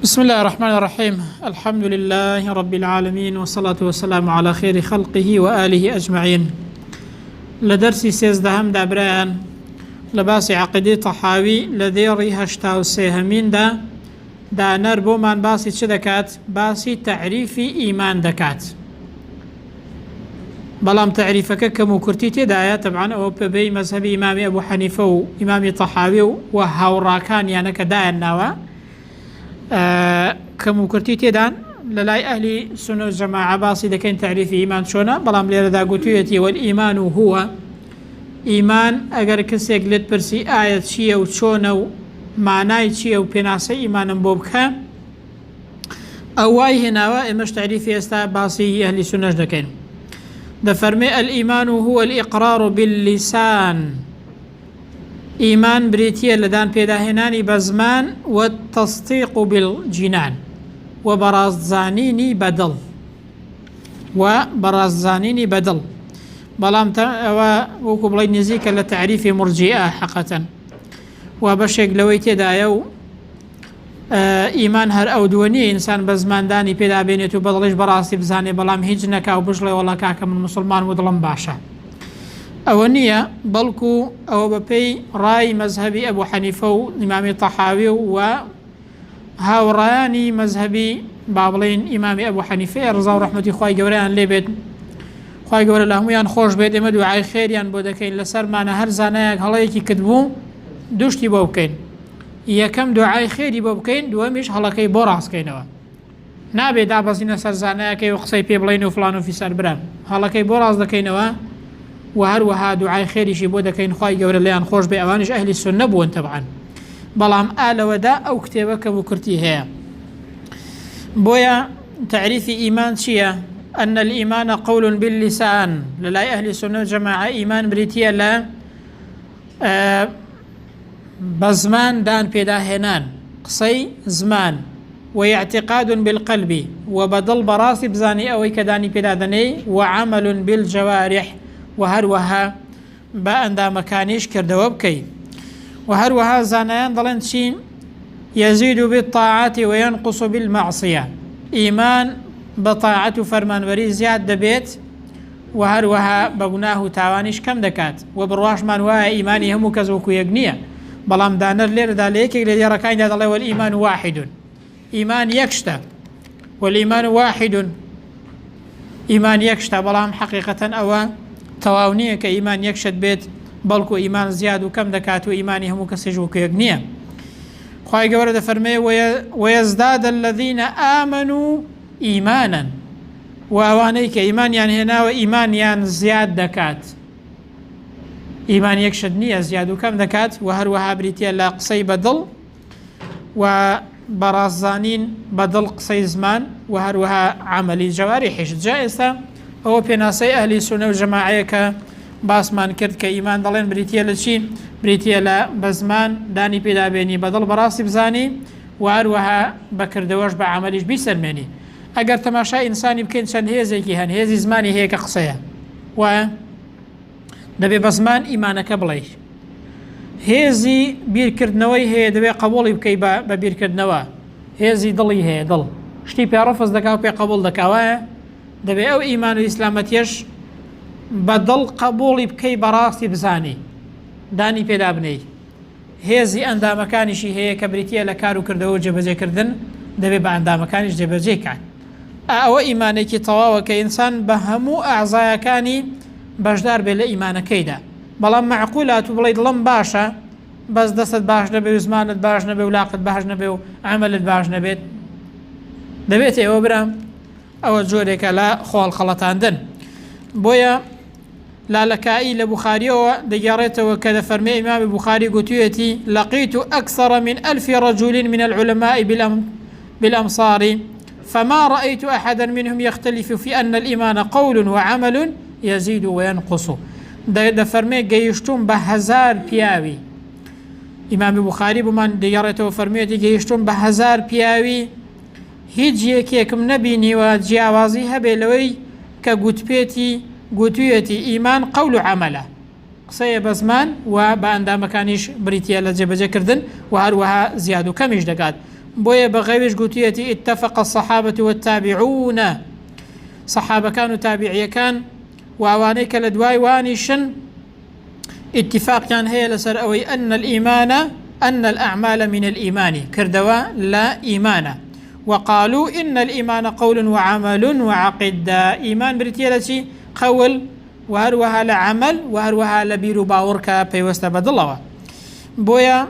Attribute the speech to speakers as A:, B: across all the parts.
A: بسم الله الرحمن الرحيم الحمد لله رب العالمين والصلاة والسلام على خير خلقه وآله أجمعين لدرسي سيزدهم دابران لباسي عقيدة طحاوي لذيري هشتاو سيهمين دا نربو من باسي شدكات باسي تعريفي إيمان دكات بلام تعريفك كموكرتي تدايا طبعا أو ببي مذهب إمام أبو حنيفة وإمام طحاوي وهاوراكان يعني كدايا النوا كموكرتي تدان للاي أهل سنة الجماعة باسي دكين تعريف إيمان شونا بلام ليرا دا قوتيتي والإيمان هو إيمان أجر كسيك لت برسي آية شيء وشونا ومعناي شيء وبناسي إيمان بوبكا أواي هنا وإمش تعريفي استا باسي أهل سنة دكين دا فرمي الإيمان هو الإقرار باللسان إيمان بريتيا لدان بيدا هناني بزمان والتصديق بالجنان وبرازانيني بدل بلام وكو بلاي نزيك لتعريف مرجئة حقا وبشيك لويتي دايو إيمان هر أو دوني إنسان بزمان داني بيدا بينيتو بدلش براسي بزاني بلام هجنك أو بجلي والله كاكا من مسلمان ودلم باشا أولنية بلكو أو ببي راي مذهبي أبو حنيفة وإمام طحاوي وهاوراني مذهبي بابلين إمام أبو حنيفة رضا رحمة خواي جوريان ليبت خواي جوري لهم يان خوش بيت إمدو عاي خير يان بودكين لسر معنا هر زانايك هلايكي كدبو دوشتي بوبكين يكم دعاي خيري بوبكين دوامش هلاكي بوراس كينوا نابي دابزين سر زانايك وقصي بيبلين وفلانو في سر برام هلاكي بوراس دكينوا وهروها دعاء خيري شبودا كين خواي جوري ليان خوش بأوانش أهل السنة بون طبعا بلام آل ودا أو كتابك وكرتي هي بويا تعريف إيمان شيا أن الإيمان قول باللسان للاي أهل السنة جماعة إيمان بريتيا لا بزمان دان بيدا هنان قصي زمان واعتقاد بالقلب وبدل براسي بزاني أوي كداني بيدا دني وعمل بالجوارح وهروها بأندا مكانيش كردوا بكي وهروها زانيان ضلن شين يزيد بالطاعات وينقص بالمعصية إيمان بطاعة فرمان وري زياد دبيت وهروها بقناه تاوانيش كم دكات وبرواش من وها إيماني هم كزوكو يقنية بلام دانر لير داليك اللي ركاين داد الله والإيمان واحد إيمان يكشتا والإيمان واحد إيمان يكشتا بلام حقيقة أو تواونية كإيمان يكشد بيت بلكو إيمان زياد وكم دكات وإيماني هم كسجوك يقنية خواهي قورد فرمي ويزداد الذين آمنوا إيمانا وأوانيك إيمان يعني هنا وإيمان يعني زياد دكات إيمان يكشد نية زياد وكم دكات وهروها بريتيا لا قصي بدل وبرازانين بدل قصي زمان وهروها عملي جوارحش جائزة هو بناسي أهل السنة والجماعة باسمان كرد كإيمان دلين بريتيا لشي بريتيا لا بزمان داني بيدا بيني بدل براسي بزاني وهروها بكردوش بعمليش بيسلمني اگر تماشا إنساني بكين شان هيزيكي هن هيزي زماني هيك قصية و دبي بزمان إيمانك بليش هيزي بير كردنوي هي دبي قبولي بكي ببير كردنوا هيزي ضلي هي ضل شتي بيعرفز دكاو بي قبول دكاوا دبي أو إيمان الإسلامتيش بدل قبولي بكي براسي بزاني داني بيدا بني هيزي أندا مكانشي هي كبريتيا لكارو كردو جبجي كردن دبي بأندا مكانش جبجي كان أو إيمانك طواوة كإنسان بهمو أعزايا كاني بجدار بلا إيمان كيدا بلان معقولات وبليد لم باشا بس دست باش نبي وزمانت باش نبي ولاقت باش نبي وعملت باش نبي دبيت ايوه برام او جوريك لا خوال خلطان دن بويا لا لكائي لبخاري ديارته وكذا فرمي إمام البخاري قتيتي لقيت أكثر من 1000 رجل من العلماء بالأمصار فما رأيت أحدا منهم يختلف في أن الإيمان قول وعمل يزيد وينقص ده فرمي جيشتم بهزار بياوي إمام البخاري بمان ديارته فرميتي جيشتم بهزار بياوي هیچ یەکێکم نەبینی و جیاوازی هەبێ لەوەی کە گوتوویەتی ئیمان قەول و عەمەلە قسەیە بە زمان و بە ئەندامەکانیش بریتیە لە جێبەجێکردن و هەروەها زیاد و کەمیش دەکات بويا بغيبش قوتيتي اتفق الصحابة والتابعون صحابة كانوا تابعية كان وأوانيك لدواي وانيشن اتفاق كان هي لسر أوي أن الإيمان أن الأعمال من الإيمان كردوا لا إيمان وقالوا إن الإيمان قول وعمل وعقد إيمان بريتيالتي قول وهروها لعمل وهروها لبيرو باوركا بيوستا بدلوا بويا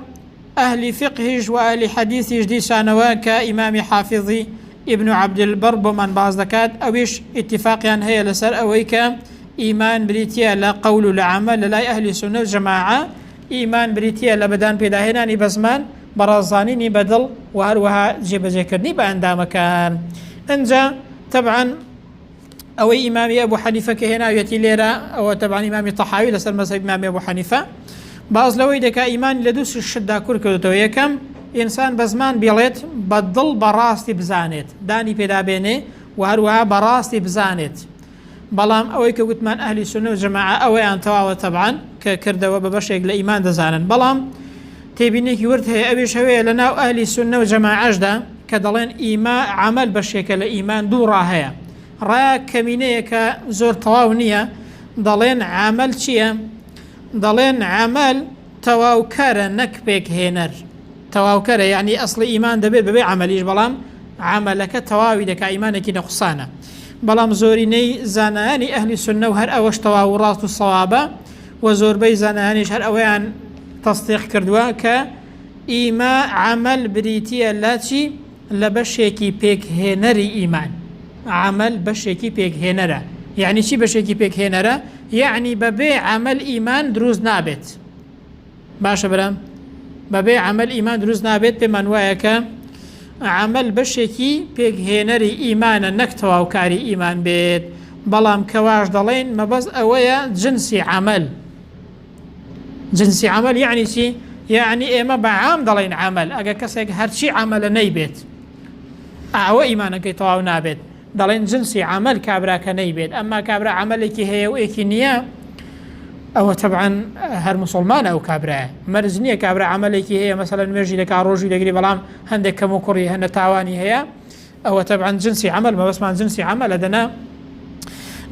A: أهل فقهج وأهل حديثج دي شانوا كإمام حافظي ابن عبد البر بمن بعض ذكات أويش اتفاقيا هي لسر أويك إيمان بريتيا لا قول لعمل لا أهل السنة والجماعة إيمان بريتيا لبدان بداهناني بزمان برازانيني بدل وهروها جيب جيكرني بأندام كان انجا طبعا أو إمام أبو حنيفة كهنا يتي ليرا أو طبعا إمام الطحاوي لسر مذهب إمام أبو حنيفة باز لوي دكا إيمان لدوس الشدة كركدو يكم إنسان بزمان بيلت بدل براستي بزانت داني بيدا بيني وهروها براستي بزانت بلام أوي كوتمان أهل السنة والجماعة أوي أن تواوى طبعا كردوا ببشيك لإيمان دزانن بلام تبينيك ورد هي أبي شوية لنا أهل السنة والجماعة أجدا كدلين إيمان عمل بشيك لإيمان دورا هي را كمينيك زور تواونية دلين عمل چيا دلين عمل تواوكار نكبك هينر تواوكار يعني أصل إيمان دبير ببي عمليش بلام عملك تواوي دكا إيمانك نقصانا بلام زوريني زاناني أهل السنة وهر أوش تواورات الصوابة وزور بي زانانيش هر أويان تصديق كردوا كإيما عمل بريتيا لاتي لبشيكي بيك هنري إيمان عمل بشيكي بيك هنرا يعني شي بشيكي بيك هنرا يعني ببي عمل إيمان دروز نابت باشا برام ببي عمل إيمان دروز نابت بمن وايكا عمل بشيكي بيك هنري إيمانا نكتوا وكاري إيمان بيت بلام كواش دلين ما بس أويا جنسي عمل جنسي عمل يعني شي يعني إما بعام دلين عمل أجا كسيك هرشي عمل نيبت أعوى إيمانا كي تواو نابت دلين جنسي عمل كابرا كنيبت أما كابرا عملك هي وإيكي نيا أو طبعا هر مسلمان أو كابرا مرزنية كابرا عملك هي مثلا مرجي لك عروجي لك بلام هندك كموكري هن تعواني هي أو طبعا جنسي عمل ما بس مع جنسي عمل أدنا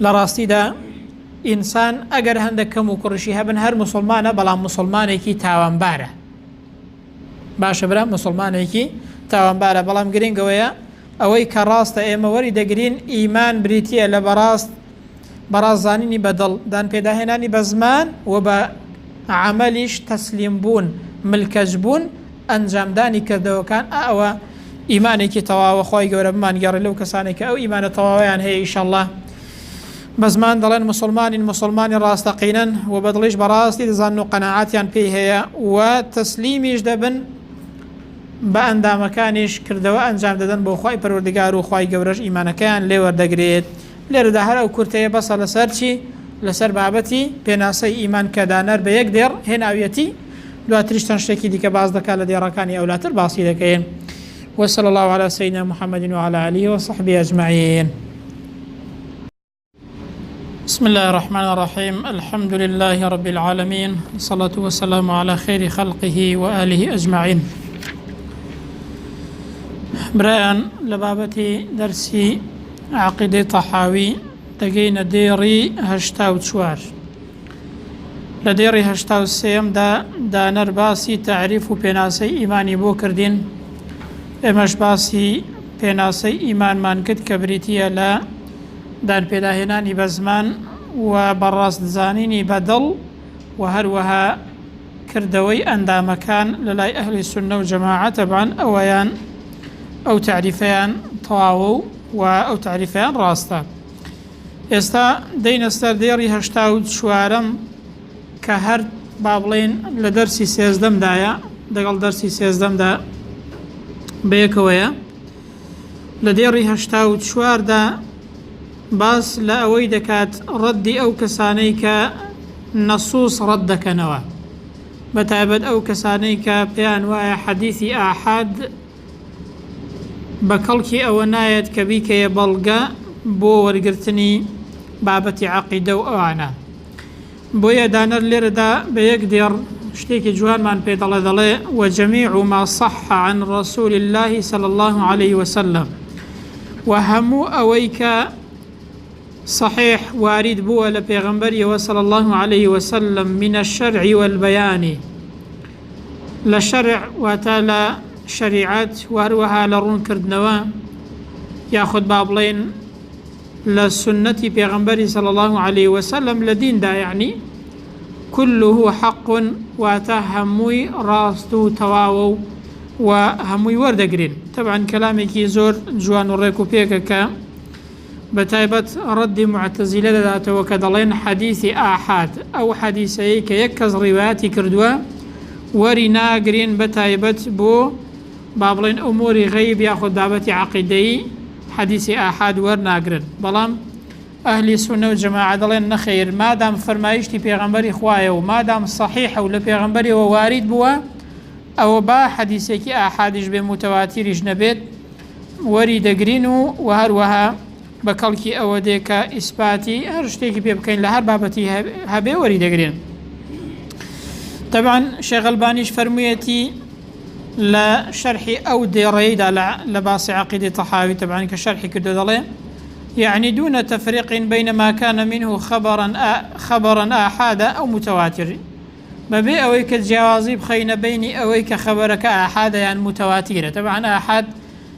A: لراستي دا إنسان أجر هندك كموكرشي هبن هر مسلمان بلام مسلمانيكي تاوان بارة باش برا مسلمانيكي تاوان بارة بلام جرين قويا أوي كراست إما ورد جرين إيمان بريتيا لبراست برازانيني بدل دان بيداهناني بزمان وبعملش تسليم بون ملكج بون أنجام داني كردو كان أو إيمانك تواوى خوي قورا بمان قاري لو كسانك أو إيمان تواويان هي إن شاء الله بزمان دلين مسلمان راستقينا وبدلش براستي دزانو قناعاتيان بيه هي وتسليميش دبن بأندا مكانش كردوا أنجام ددن بو خوي پروردگار و خوي قورش إيمانكان لي وردقريت لێرە هەر ئەو کورتەیە بەسە لەسەر چی لەسەر بابەتی پێناسەی ئیمان کە دانەر بە یەک دێڕ هێناویەتی دواتریشتان شتێکی دیکە باز دەکات لە دێڕەکانی ئەولاتر باسی دەکەین وصلى الله على سيدنا محمد وعلى آله وصحبه أجمعين بسم الله الرحمن الرحيم الحمد لله رب العالمين والصلاة والسلام على خير خلقه وآله أجمعين بريان لبابتي درسي عقيدة طحاوي دقينا ديري هشتاو تشوار لديري هشتاو سيم دا نرباسي تعريف بيناسي إيماني بو كردين امش باسي بيناسي إيمان مان كد كبريتيا لا دان بيداهناني بزمان وبراس دزانيني بدل وهروها كردوي أندا مكان للاي أهل السنة والجماعة طبعا أويان أو تعريفيان طواو أو تعريفيان راستا استا دين استر ديري هشتاو شوارم كهر بابلين لدرسي سيزدم دايا دقل درسي سيزدم دا بيكويا لديري هشتاو شوار دا باس لأوي دكات ردي أو كسانيك نصوص ردك نوا بتعبد أو كسانيك بيان وايا حديثي آحاد بكلكي أو نايت كبيك يبلغا بو ورقرتني بابتي عقيدة وأوانا بويا دانر لردا بيقدر شتيك جوان من بيت الله وجميع ما صح عن رسول الله صلى الله عليه وسلم وهمو أويك صحيح وارد بو لبيغمبري وصلى الله عليه وسلم من الشرع والبيان لشرع وتالا شريعات وهروها لرون كردنوا ياخذ بابلين للسنة بيغمبري صلى الله عليه وسلم لدين دا يعني كله حق واتهموي راستو تواو وهموي وردقرين. طبعا كلامك زور جوان الريكو بيكا بتايبت رد معتزلة ذات وكدلين حديث آحاد أو حديثي كيكز رواياتي كردوا ورنا قرين بتايبت بو بابلين أمور غيب ياخذ بابتي عقيدي حديث آحاد ورنا قرين بلام أهل السنة والجماعة دلين نخير ما دام فرمايشتي بيغمبري خوايا وما دام صحيح ولا بيغمبري ووارد بوا أو با حديثك آحادش بمتواترش نبيت ورد قرينو وهروها بكالكي أو ديكا إثباتي هرشتيكي بيبكين لهر بابتي هبه ورد قرين. طبعا شيخ البانيش فرميتي لشرح أو ديريد لباس عقيدة طحاوي طبعا كشرح كدو دلين يعني دون تفريق بين ما كان منه خبرا آحادا أو متواتر ببي أويك الجوازي بخين بيني أويك خبرك آحادا يعني متواترة. طبعا آحاد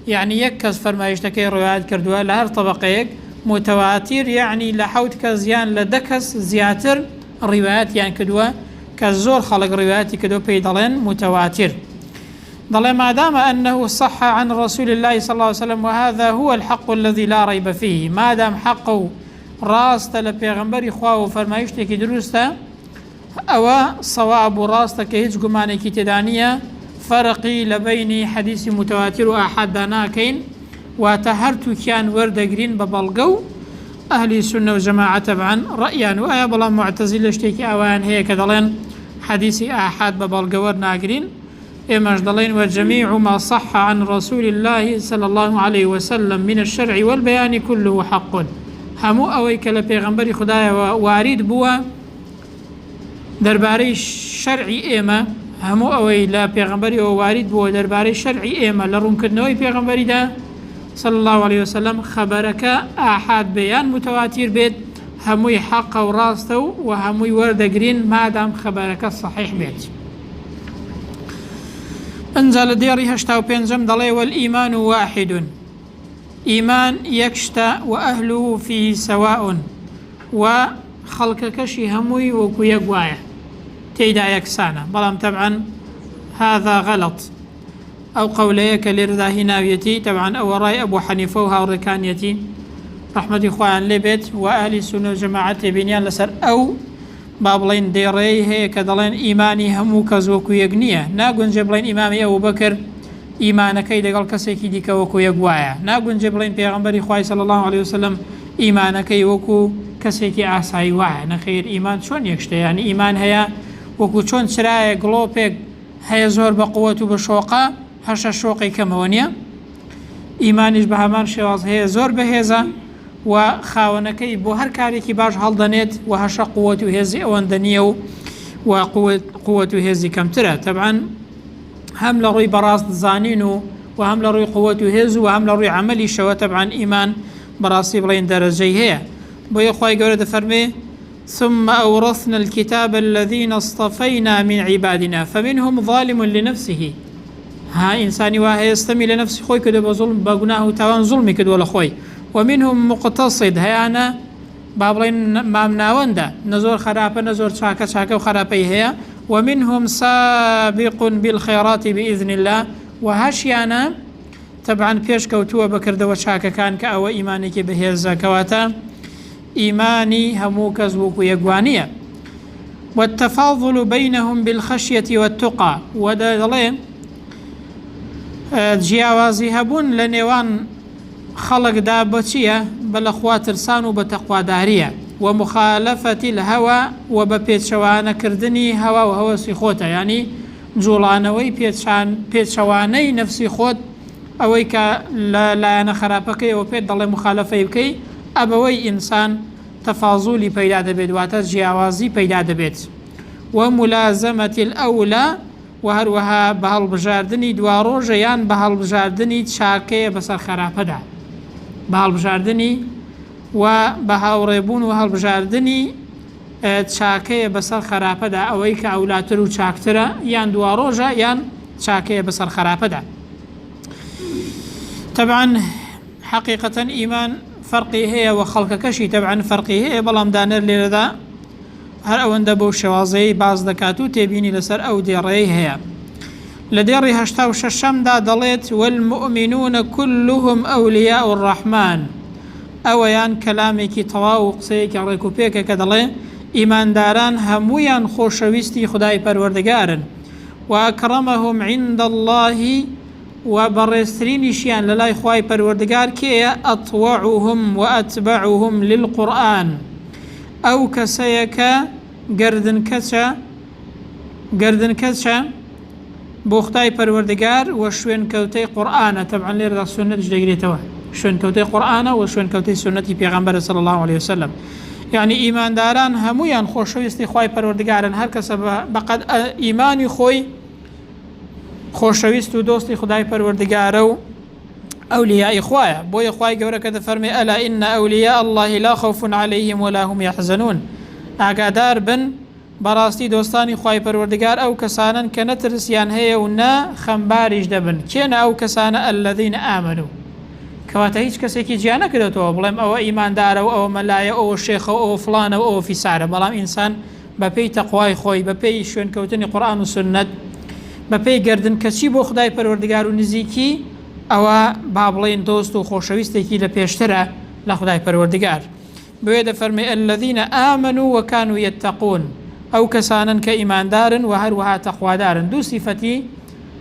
A: يعني يكز فرما يشتكي روايات كردوا لهر طبقيك متواتر يعني لحوت زيان لدكس زياتر روايات يعني كدوا كزور خلق روايات كدوا بيدلين متواتر ضل ما دام أنه صح عن رسول الله صلى الله عليه وسلم وهذا هو الحق الذي لا ريب فيه ما دام حقه راست لبيغمبر إخواه فرما يشتكي دروسته أو صواب راست كهيج قماني كتدانية فرقي لبين حديث متواتر وأحدنا كين وتهرت كان ورد قرين ببلغو أهل السنة والجماعة طبعا رأيان وآيا بلا معتزل اشتكي أوان هيك دلين حديث أحد ببلغو ورنا قرين إماش دلين وجميع ما صح عن رسول الله صلى الله عليه وسلم من الشرع والبيان كله حق همو أويك لبيغمبر خدايا وارد بوا درباري شرعي إيما همو أوي لا بيغمبري ووارد بوا درباري شرعي إيما لرون كدنوي بيغمبري دا صلى الله عليه وسلم خبرك آحاد بيان متواتر بيت هموي حق وراستو وهموي ورد قرين ما دام خبرك الصحيح بيت. انزل ديري هشتا وبينزم دلي والإيمان واحد إيمان يكشتا وأهله فيه سواء وخلقك شي هموي وكو يقوايا تيدا يكسانا بلام طبعا هذا غلط أو قوليك لرضاه ناويتي طبعا أو رأي أبو حنيفة وهاوركانيتي رحمة إخوان لبيت وأهل السنة وجماعة بنيان لسر أو بابلين ديري هيك دلين إيماني همو كزوكو يقنية ناقون جبلين إمامي أبو بكر إيمانك إذا قال كسيكي ديك وكو يقوايا ناقون جبلين بيغمبري خواي صلى الله عليه وسلم إيمانك وكو كسيكي آساي واعي نخير إيمان شون يكشتي يعني إيمان هيا وكو شون سرايا قلوبك هيا زور بقوة بشوقة هرش الشوقي كمونيا إيمانيش بهمان شواز هيا زور بهيزا وخاونكي بو هر كاريكي باش هالدنيت وهش قوة هزي أواندنيو وقوة هزي كم ترى طبعا هم لروي براس زانينو وهم لروي قوة هزو وهم لروي عملي شوا طبعا إيمان براسي بلين درجي هي بو يخواي قولة فرمي ثم أورثنا الكتاب الذين اصطفينا من عبادنا فمنهم ظالم لنفسه ها إنساني واهي يستمي لنفسه خوي كده بظلم بقناه تاوان ظلمي كده ولا خوي ومنهم مقتصد هي أنا بابلين مامنا وندا نزور خرابة نزور شاكا وخرابة هي ومنهم سابق بالخيرات بإذن الله وهشيانا طبعا بيش كوتوا بكرد وشاكا كان كأو إيمانك به الزكواتا إيماني هموك زوك يقوانية والتفاضل بينهم بالخشية والتقى ودلين جياوازي هبون لنيوان خلق دابتشية بلأخوات ترسان وبتقوى دارية ومخالفة الهوى وببيتشوان كردني هوى وهو سيخوتا يعني جولانوي بيتشواني نفسي خوت أويك لا أنا خرابكي وبيت ضل مخالفة بكي أبوي إنسان تفاضلي بيدا دبيت واتا جياوازي بيدا دبيت وملازمة الأولى وهروها بهالبجاردني دواروج يان بهالبجاردني تشاكي بسر خرافدا بهالبجاردني وبهاوريبون وهالبجاردني تشاكي بسر خرافدا أويك أولاتر وشاكترا يان دواروجا يان تشاكي بسر خرافدا. طبعا حقيقة إيمان فرقي هي وخلق كشي طبعا فرقي هي بلام دانر لرذا هر أوند بو شوازي باز دكاتو تبيني لسر أو ديري هي لديري هشتاو ششم دا دليت والمؤمنون كلهم أولياء الرحمن أويان كلامي كي طواو قصيك ريكو بيك كدلي إيمان داران همويان خوشويستي خداي پروردگارن وأكرمهم عند الله وبرسترين شيان للاي خواي پروردگار كي أطوعهم وأتبعهم للقرآن أو كسيك قردن كسا بوختاي پروردگار وشوين كوتي قرآن طبعا ليرد السنة جديدة شوين كوتي قرآن وشوين كوتي سنة پیغمبر صلى الله عليه وسلم يعني إيمان داران همويان خوشويستي خواي پروردگارن هر کس بقد إيماني خوي خوشويست و دوستي خداي پروردگارو أولياء إخوايا بوي إخواي قورا كذا فرمي ألا إن أولياء الله لا خوف عليهم ولا هم يحزنون أقادار بن براستي دوستاني خواي پروردگار أو كسانا كنترسيان هي ونا خمباريش دبن كين أو كسانا الذين آمنوا كواتا هيش كسيكي جيانا كده تو بلام أو إيمان دار أو ملايا أو شيخ أو فلان أو في سعر بلام إنسان ببي تقواي خوي ببي شوين كوتني قرآن وسنة ببي قردن كسي بو خداي پروردگار ونزيكي أو بابلين دوست و خوشويستيكي لبيشترى لخداي پروردگار بويدا فرمي الذين آمنوا وكانوا يتقون أو كسانا كإيمان دار وهروها تقوى دار دو صفتي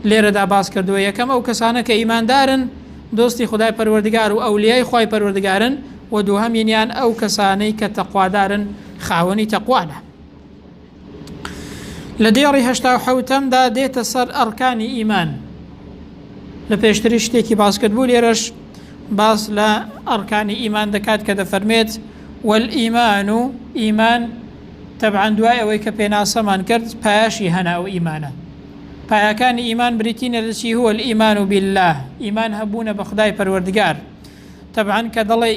A: ليردا باس كردو يكم أو كسانا كإيمان دار دوستي خداي پروردگار و أولياء خواي پروردگارن و دوهم ينيان أو كساني كتقوى دارن خاوني تقوانا لديري هشتا حوتم دا ديت سر أركان إيمان لپیشتری شتێکی باس کردبوو لێرەش باس لە ئەرکانی ئیمان دەکات کە دەفەرمێت والئیمان ئیمان تەبعاً دوای ئەوەی کە پێناسەمان کرد پایاشی هەنا ئەو ئیمانە پایەکانی ئیمان بریتینە لە چی هو الئیمان بالله ئیمان هەبوونە بە خدای پەروەردگار تەبعاً کە دەڵێ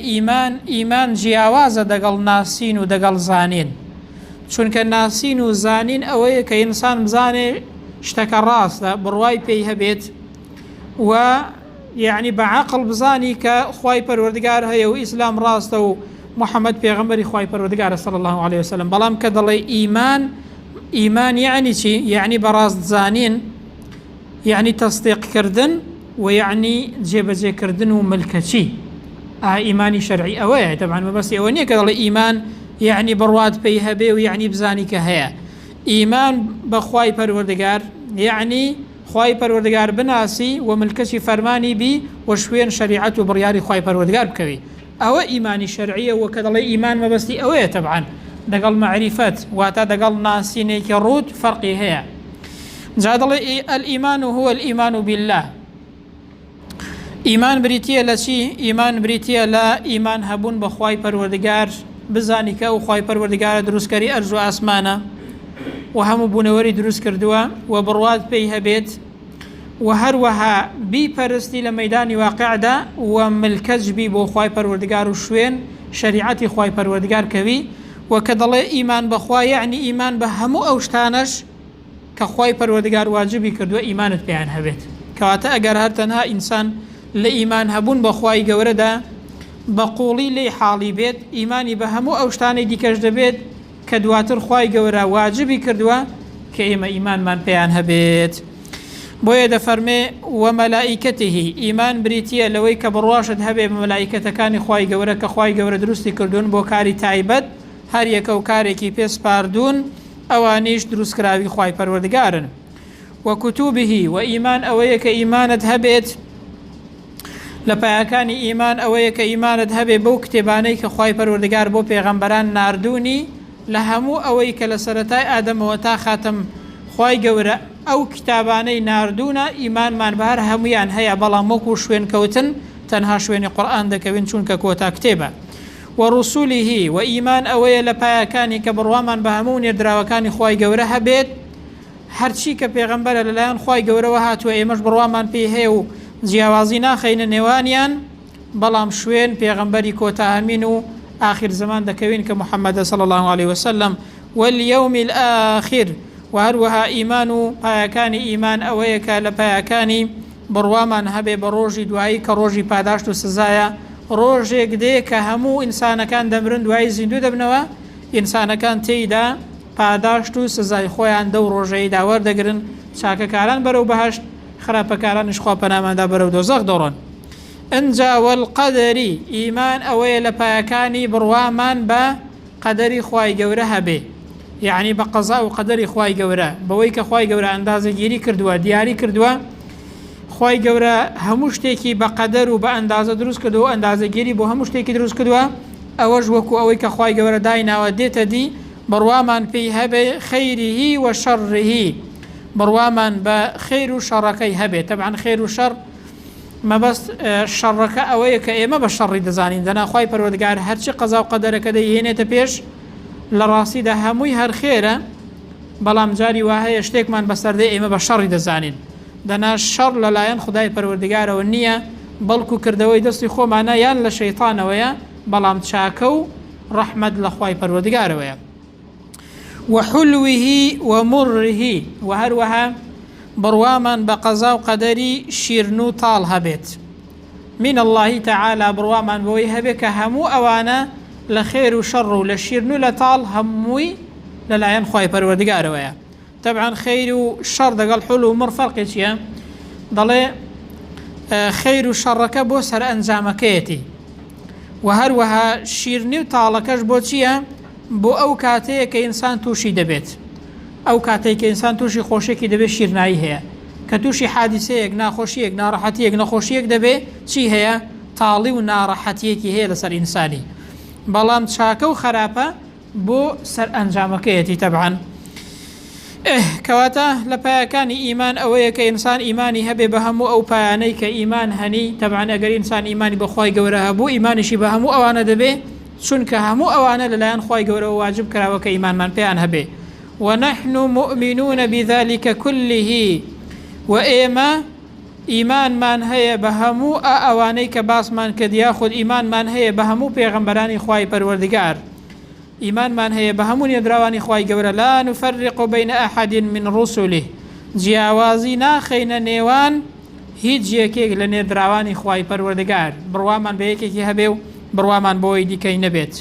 A: ئیمان جیاوازە دەگەڵ ناسین و دەگەڵ زانین چونکە ناسین و زانین ئەوەیە کە ئینسان بزانێ شتەکە ڕاستە بڕوای پێی هەبێت و يعني بعقل بزاني كخواي پروردگار هي وإسلام راسته ومحمد پیغمبر خواي پروردگار صلى الله عليه وسلم بلام كدلي إيمان يعني شي يعني براست زانين يعني تصديق كردن ويعني جيبجي كردن وملكتي إيماني شرعي أوي طبعا ما بس أولنية كدلي إيمان يعني برواد بيها بي ويعني بزاني كهيا إيمان بخواي پروردگار يعني خواي پروردگار بناسي وملكشي فرماني بي وشوين شريعته برياري خواي پروردگار بكوي او ايماني شرعيه وكذا ايمان ما بس اوه طبعا دقل معرفات واتا دقل ناسيني كروت فرقي هي جادل الايمان هو الايمان بالله ايمان بريتيه لشي ايمان بريتيه لا ايمان هبون بخواي پروردگار بزاني كو خواي پروردگار دروس كري ارجو اسمانه وهم بونوري دروس كردوا وبرواد بيها بيت وهروها بي پرستي لميدان واقع دا وملكز بي بو خواي پروردگار وشوين شريعتي خواي پروردگار كوي وكدل ايمان بخواي يعني ايمان بهمو اوشتانش كخواي پروردگار واجبي كردوا ايمانت بيان هبيت كواتا اگر هرتنها انسان لإيمان هبون بخواي قوردا بقولي لي حالي بيت ايماني بهمو اوشتاني دي كجد بيت كدواتر خواي قورا واجبي كردوا كإيما إيمان من بيان هبيت بويا دفرمي وملائكته إيمان بريتيا لوي كبرواشد هبي بملائكة كان خواي قورا كخواي قورا دروستي كردون بو كاري تايبت هر يكو كاري كي بيس باردون اوانيش دروس كراوي خواي پروردگارن وكتبه وإيمان أويك إيمانت هبيت لپایەکانی ئیمان ئەوەیە کە ئیمانت هەبێ بەو کتێبانەی کە خوای پەروەردگار بۆ پێغەمبەران ناردوونی لە هەموو ئەوەی کە لە سەرەتای ئادەمەوە تا خاتم خوای گەورە ئەو کتابانەی ناردوونە ئیمانمان بەهەر هەمویان هەیە بەڵام وەکو شوێن کەوتن تەنها شوێنی قورئان دەکەوین چونکە کۆتا کتێبە ورسوله وإيمان أوي لبايكاني كبروامان بهمون يدراوكاني خواي قورها بيت هرچی کە پێغەمبەرە لەلایەن خوای گەورەوە هاتووە ئێمەش بڕوامان پێی هەیە و جیاوازی ناخەینە نێوانیان بەڵام شوێن پێغەمبەری کۆتاهەمین و آخر زمان دەکەوین کە محەممەدە صلی الله عليه وسلم واليوم الآخر وهروها ئیمان و پایەکانی ئیمان ئەوەیە کە لە پایەکانی بڕوامان هەبێ بە ڕۆژی دوایی کە ڕۆژی پاداشت و سزایە ڕۆژێک دێ کە هەموو ئینسانەکان دەمرن دوایی زیندوو دەبنەوە ئینسانەکان تێیدا پاداشت و سزای خۆیان دە و ڕۆژەیەدا وەردەگرن چاکەکاران بەرەو بەهەشت خراپەکارانیش خوا پەناماندا بەرەو دۆزەخ دەڕۆن. ئەنجا والقەدەری ئیمان ئەوەیە لە پایەکانی بڕوامان بە قەدەری خوای گەورە هەبێ یعنی بە قەزا و قەدەری خوای گەورە بەوەی کە خوای گەورە ئەندازەگیری کردووە دیاری کردووە خوای گەورە هەموو شتێکی بە قەدەر و بە ئەندازە دروست کردووە ئەندازەگیری بۆ هەموو شتێکی دروست کردووە ئەوەش وەکو ئەوەی کە خوای گەورە دایناوە دێتە دی بڕوامان پێی هەبێ خەیریهی و شەڕیهی بڕوامان بە خێر و شەڕەکەی هەبێت طبعاً خێر و شەڕ مەبەست شەڕەکە ئەوەیە کە ئێمە بە شەڕی دەزانین دەناخوای پەروەردگار هەرچی قەزا و قەدەرەکە دەیهێنێتە پێش لە ڕاستیدا هەمووی هەر خێرە بەڵام جاری وا هەیە شتێکمان بەسەردەی ئێمە بە شەڕی دەزانین دەنا شەڕ لەلایەن خودای پەروەردگارەوە نییە بەڵکو کردەوەی دەستی خۆمانە یان لە شەیطانەوەیە بەڵام چاکە و ڕەحمەت لە خوای پەروەردگارەوەیە وحلوه ومره وهروها بروامان بقضاء قدري شيرنو طال هبت من الله تعالى بروامان بوي هبك همو أوانا لخير وشر لشيرنو لطال هموي للا ينخوي پروردگار ويا طبعا خير وشر دقال حلو مر فرق يا ضلي خير وشر كبو سر انزامكيتي وهروها شيرنو طالكش بوتيا بۆ ئەو کاتەیە کە ئینسان تووشی دەبێت ئەو کاتەی کە ئینسان تووشی خۆشێکی دەبێت شیرنایی هەیە کە تووشی حادیسەیەک ناخۆشیەک ناڕەحەتیەک نەخۆشیەک دەبێت چی هەیە تاڵی و ناڕەحەتیەکی هەیە لەسەر ئینسانی بەڵام چاکە و خراپە بۆ سەر ئەنجامەکەیەتی تەبعاً کەواتە لە پایەکانی ئیمان ئەوەیە کە ئینسان ئیمانی هەبێ بە هەموو ئەو پایانەی کە ئیمان هەنی تەبعاً ئەگەر ئینسان ئیمانی بەخوای گەورە هەبوو ئیمانیشی بە هەموو ئەوانە دەبێت چونکە هەموو ئەوانە لەلایەن خوای گەورەوە واجب کراوە کە ئیمانمان پێیان هەبێ ونحن مؤمنون بذلك كله وإيما ئیمانمان هەیە بە هەموو ئەوانەی کە باسمان کرد یاخود ئیمانمان هەیە بە هەموو پێغەمبەرانی خوای پەروەردگار ئیمانمان هەیە بە هەموو نێدراوانی خوای گەورە لا نفرق بين أحد من رسله جیاوازی ناخەینە نێوان هیچ یەکێک لە نێدراوانی خوای پەروەردگار بڕوامان بە یەکێکی هەبێ و بڕوامان بۆی دیکەی نەبێت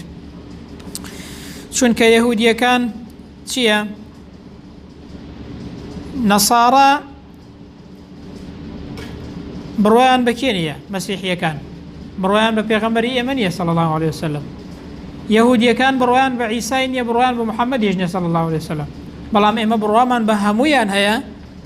A: چونکە یەهودیەکان چییە؟ نەسارا بڕوایان بە کێ نییە؟ مەسیحیەکان بڕوایان بە پێغەمبەری ئێمە نییە صلی الله عليه وسلم یەهودیەکان بڕوایان بە عیسای نییە بڕوایان بە محەممەدیش نییە صلی الله عليه وسلم بەڵام ئێمە بڕوامان بە هەموویان هەیە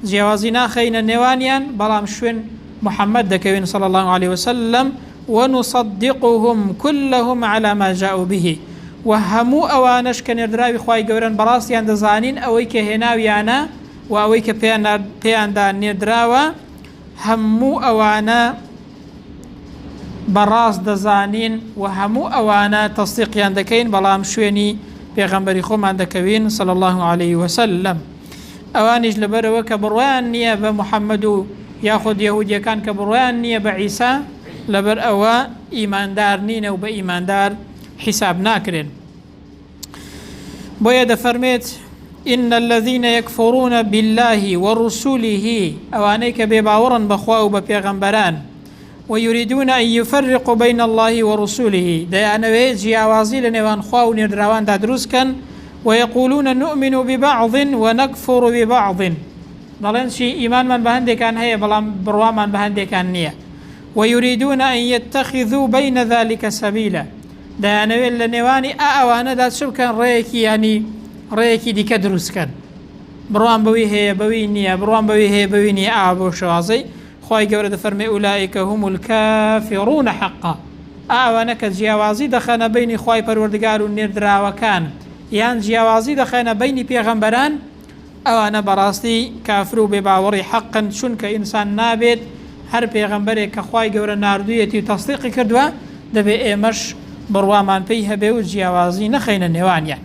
A: جیاوازی ناخەینە نێوانیان بەڵام شوێن محەممەد دەکەوین صلی الله عليه وسلم ونصدقهم كلهم على ما جاءوا به وهمو أوانش كنردراوي خواي قوران براسيان دزانين أوي كهناويانا وأوي كبيان دا نردراوا همو أوانا براس دزانين وهمو أوانا تصديقيان دكين بلام شويني بيغمبري خومان دكوين صلى الله عليه وسلم أوانيش لبروا كبروان نية بمحمد ياخد يهوديا كان كبروان نية بعيسى لبر أوا إيمان دار نين أو بإيمان دار حساب ناكرين بويا فرميت إن الذين يكفرون بالله ورسوله أوانيك بباورا بخوا وببيغمبران ويريدون أن يفرقوا بين الله ورسوله ديانا ويجي عوازي لنوان خوا ونردراوان دادروسكا ويقولون نؤمن ببعض ونكفر ببعض ضلن شي إيمان من بهندي كان هي بلام بروامان بهندي كان نية ويريدون أن يتخذوا بين ذلك سبيلا دانا ويلا نواني أوانا دا شو كان ريكي يعني ريكي دي كدروس كان بروان بوي هي بوي نية بروان بوي هي بوي نية أبو شوازي خواهي قورد فرمي أولئك هم الكافرون حقا أوانا كجيوازي دخنا بين خواهي پروردگار ونردرا وكان يان جيوازي دخنا بين پیغمبران أوانا براستي كافرو بباوري حقا شنك إنسان نابد هر پیغمبری که خوای گەورە ناردوویەتی و تەصدیقی کردووە دەبێ ئێمەش بڕوامان پێی هەبێ و جیاوازی نەخەینە نێوانیان.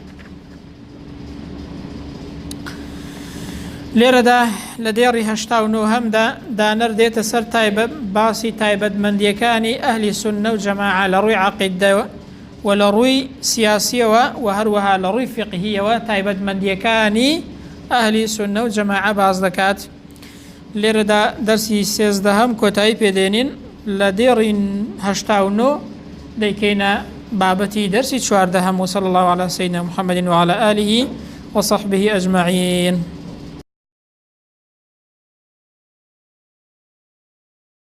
A: لێرەدا لە دێڕی 89 دانەر دێتە سەر باسی تایبەتمەندیەکانی ئەهلی سونە و جەماعە لە ڕووی عەقیدەوە و لە ڕووی سیاسیەوە و هەروەها لە ڕووی فقهیەوە تایبەتمەندیەکانی ئەهلی سونە و جەماعە باز دەکات. لێرەدا دەرسی 13 کۆتایی پێدێنین لە دێڕی 89 دەیکەینە بابەتی دەرسی 14 وصلى الله على سيدنا محمد وعلى آله وصحبه أجمعين.